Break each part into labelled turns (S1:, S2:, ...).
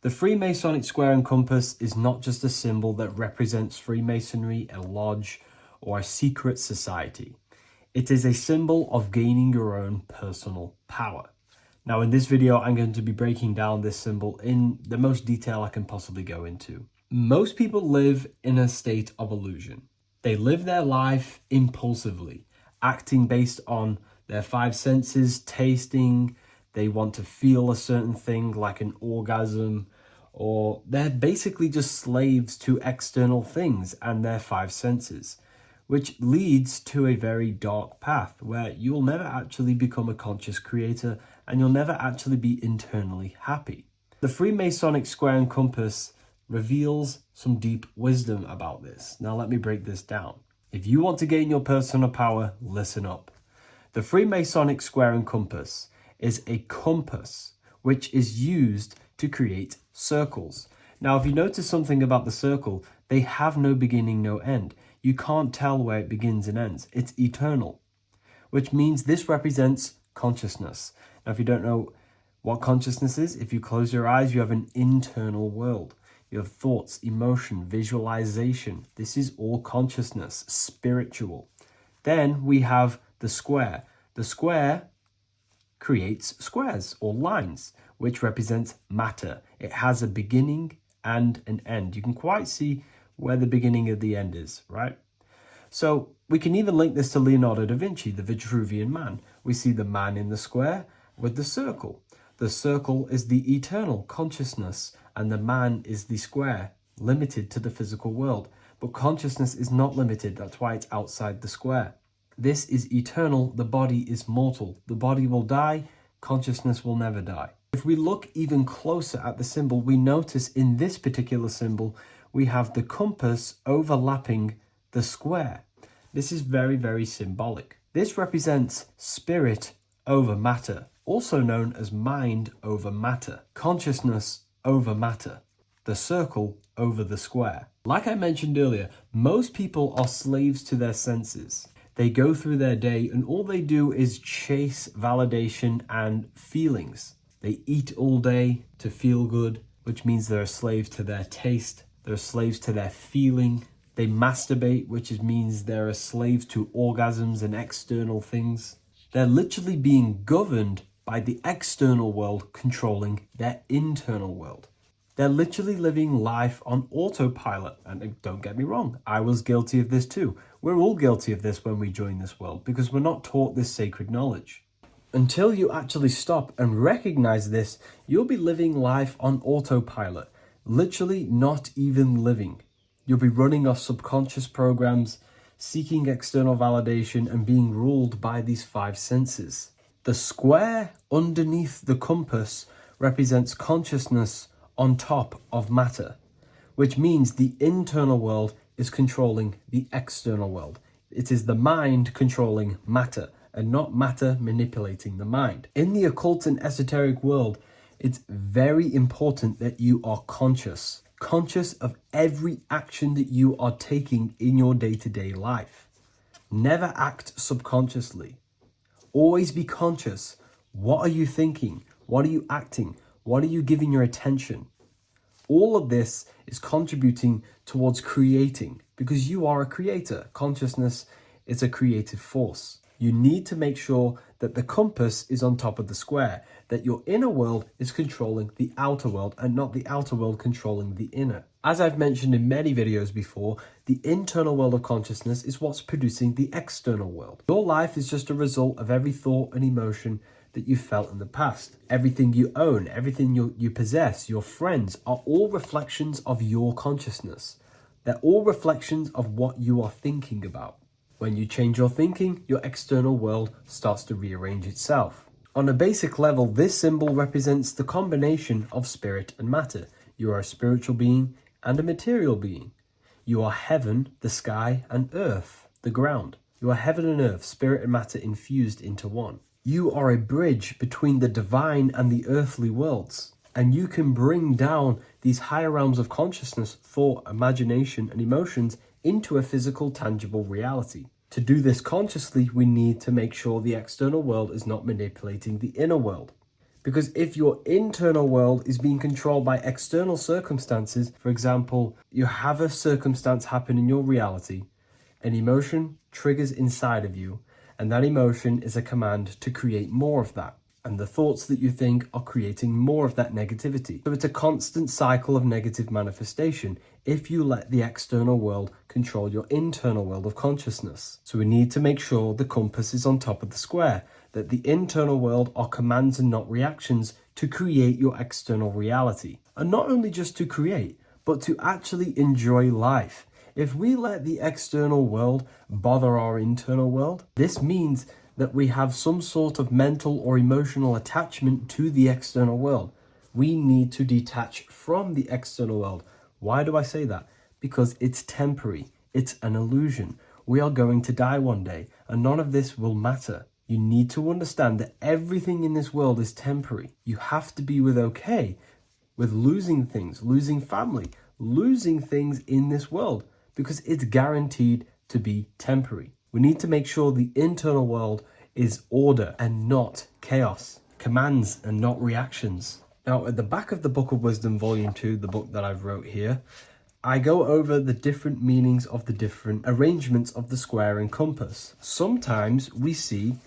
S1: The Freemasonic square and compass is not just a symbol that represents Freemasonry, a lodge, or a secret society. It is a symbol of gaining your own personal power. Now, in this video, I'm going to be breaking down this symbol in the most detail I can possibly go into. Most people live in a state of illusion. They live their life impulsively, acting based on their five senses, tasting. They want to feel a certain thing like an orgasm, or they're basically just slaves to external things and their five senses, which leads to a very dark path where you'll never actually become a conscious creator and you'll never actually be internally happy. The Freemasonic square and compass reveals some deep wisdom about this. Now let me break this down. If you want to gain your personal power, listen up. The Freemasonic square and compass is a compass which is used to create circles. Now, if you notice something about the circle, they have no beginning, no end. You can't tell where it begins and ends. It's eternal, which means this represents consciousness. Now, if you don't know what consciousness is, if you close your eyes, you have an internal world. You have thoughts, emotion, visualization. This is all consciousness, spiritual. Then we have the square. The square creates squares or lines, which represent matter. It has a beginning and an end. You can quite see where the beginning of the end is, right? So we can even link this to Leonardo da Vinci, the Vitruvian Man. We see the man in the square with the circle. The circle is the eternal consciousness, and the man is the square, limited to the physical world. But consciousness is not limited. That's why it's outside the square. This is eternal. The body is mortal. The body will die. Consciousness will never die. If we look even closer at the symbol, we notice in this particular symbol, we have the compass overlapping the square. This is very, very symbolic. This represents spirit over matter, also known as mind over matter, consciousness over matter, the circle over the square. Like I mentioned earlier, most people are slaves to their senses. They go through their day and all they do is chase validation and feelings. They eat all day to feel good, which means they're a slave to their taste. They're slaves to their feeling. They masturbate, which means they're a slave to orgasms and external things. They're literally being governed by the external world controlling their internal world. They're literally living life on autopilot. And don't get me wrong, I was guilty of this too. We're all guilty of this when we join this world because we're not taught this sacred knowledge. Until you actually stop and recognize this, you'll be living life on autopilot, literally not even living. You'll be running off subconscious programs, seeking external validation and being ruled by these five senses. The square underneath the compass represents consciousness on top of matter, which means the internal world is controlling the external world. It is the mind controlling matter and not matter manipulating the mind. In the occult and esoteric world, it's very important that you are conscious of every action that you are taking in your day-to-day life. Never act subconsciously. Always be conscious. What are you thinking? What are you acting? What are you giving your attention? All of this is contributing towards creating because you are a creator. Consciousness is a creative force. You need to make sure that the compass is on top of the square, that your inner world is controlling the outer world and not the outer world controlling the inner. As I've mentioned in many videos before, the internal world of consciousness is what's producing the external world. Your life is just a result of every thought and emotion that you felt in the past. Everything you own, everything you possess, your friends are all reflections of your consciousness. They're all reflections of what you are thinking about. When you change your thinking, your external world starts to rearrange itself. On a basic level, this symbol represents the combination of spirit and matter. You are a spiritual being and a material being. You are heaven, the sky, and earth, the ground. You are heaven and earth, spirit and matter infused into one. You are a bridge between the divine and the earthly worlds. And you can bring down these higher realms of consciousness, thought, imagination, and emotions into a physical, tangible reality. To do this consciously, we need to make sure the external world is not manipulating the inner world. Because if your internal world is being controlled by external circumstances, for example, you have a circumstance happen in your reality, an emotion triggers inside of you, and that emotion is a command to create more of that. And the thoughts that you think are creating more of that negativity. So it's a constant cycle of negative manifestation if you let the external world control your internal world of consciousness. So we need to make sure the compass is on top of the square, that the internal world are commands and not reactions to create your external reality. And not only just to create, but to actually enjoy life. If we let the external world bother our internal world, this means that we have some sort of mental or emotional attachment to the external world. We need to detach from the external world. Why do I say that? Because it's temporary. It's an illusion. We are going to die one day, and none of this will matter. You need to understand that everything in this world is temporary. You have to be okay with losing things, losing family, losing things in this world, because it's guaranteed to be temporary. We need to make sure the internal world is order and not chaos, commands and not reactions. Now, at the back of the Book of Wisdom, Volume 2, the book that I've wrote here, I go over the different meanings of the different arrangements of the square and compass. Sometimes we see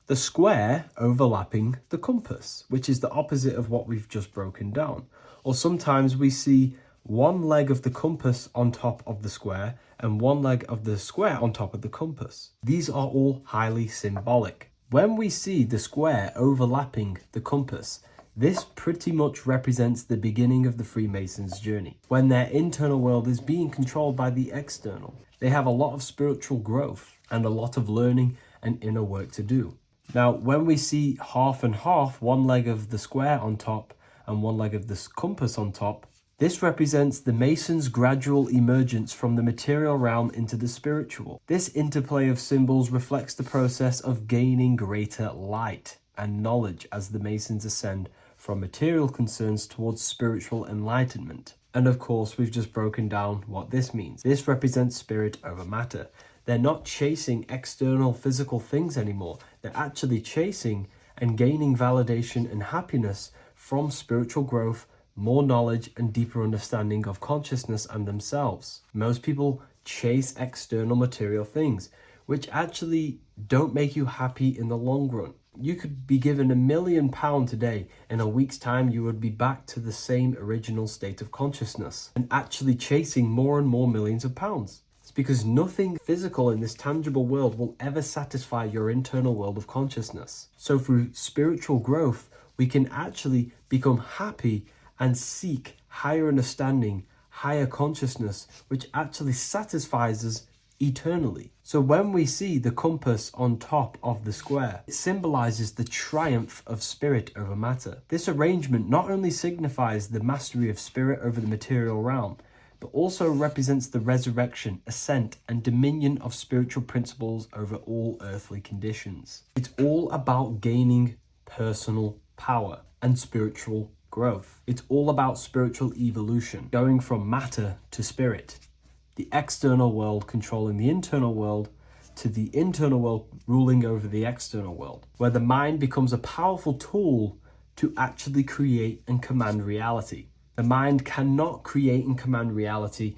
S1: the square overlapping the compass, which is the opposite of what we've just broken down. Or sometimes we see one leg of the compass on top of the square and one leg of the square on top of the compass. These are all highly symbolic. When we see the square overlapping the compass, this pretty much represents the beginning of the Freemasons' journey, when their internal world is being controlled by the external. They have a lot of spiritual growth and a lot of learning and inner work to do. Now, when we see half and half, one leg of the square on top and one leg of the compass on top, this represents the Masons' gradual emergence from the material realm into the spiritual. This interplay of symbols reflects the process of gaining greater light and knowledge as the Masons ascend from material concerns towards spiritual enlightenment. And of course, we've just broken down what this means. This represents spirit over matter. They're not chasing external physical things anymore. They're actually chasing and gaining validation and happiness from spiritual growth, more knowledge and deeper understanding of consciousness and themselves. Most people chase external material things, which actually don't make you happy in the long run. You could be given £1 million today. In a week's time, you would be back to the same original state of consciousness and actually chasing more and more millions of pounds. It's because nothing physical in this tangible world will ever satisfy your internal world of consciousness. So through spiritual growth, we can actually become happy and seek higher understanding, higher consciousness, which actually satisfies us eternally. So when we see the compass on top of the square, it symbolizes the triumph of spirit over matter. This arrangement not only signifies the mastery of spirit over the material realm, but also represents the resurrection, ascent, and dominion of spiritual principles over all earthly conditions. It's all about gaining personal power and spiritual growth. It's all about spiritual evolution, going from matter to spirit. The external world controlling the internal world to the internal world ruling over the external world, where the mind becomes a powerful tool to actually create and command reality. The mind cannot create and command reality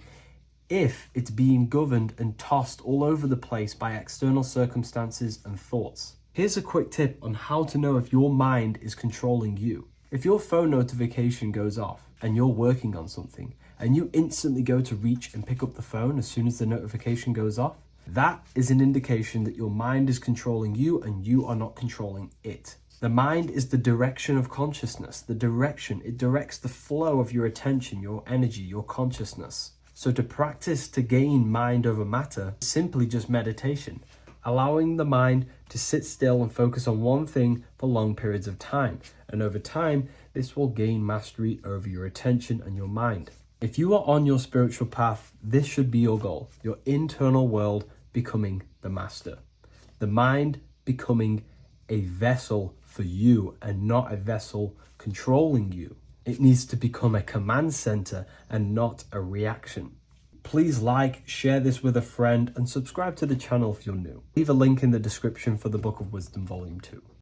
S1: if it's being governed and tossed all over the place by external circumstances and thoughts. Here's a quick tip on how to know if your mind is controlling you. If your phone notification goes off and you're working on something and you instantly go to reach and pick up the phone as soon as the notification goes off, that is an indication that your mind is controlling you and you are not controlling it. The mind is the direction of consciousness. It directs the flow of your attention, your energy, your consciousness. So to practice to gain mind over matter is simply just meditation, allowing the mind to sit still and focus on one thing for long periods of time. And over time, this will gain mastery over your attention and your mind. If you are on your spiritual path, this should be your goal, your internal world becoming the master. The mind becoming a vessel for you and not a vessel controlling you. It needs to become a command center and not a reaction. Please like, share this with a friend, and subscribe to the channel if you're new. Leave a link in the description for the Book of Wisdom Volume 2.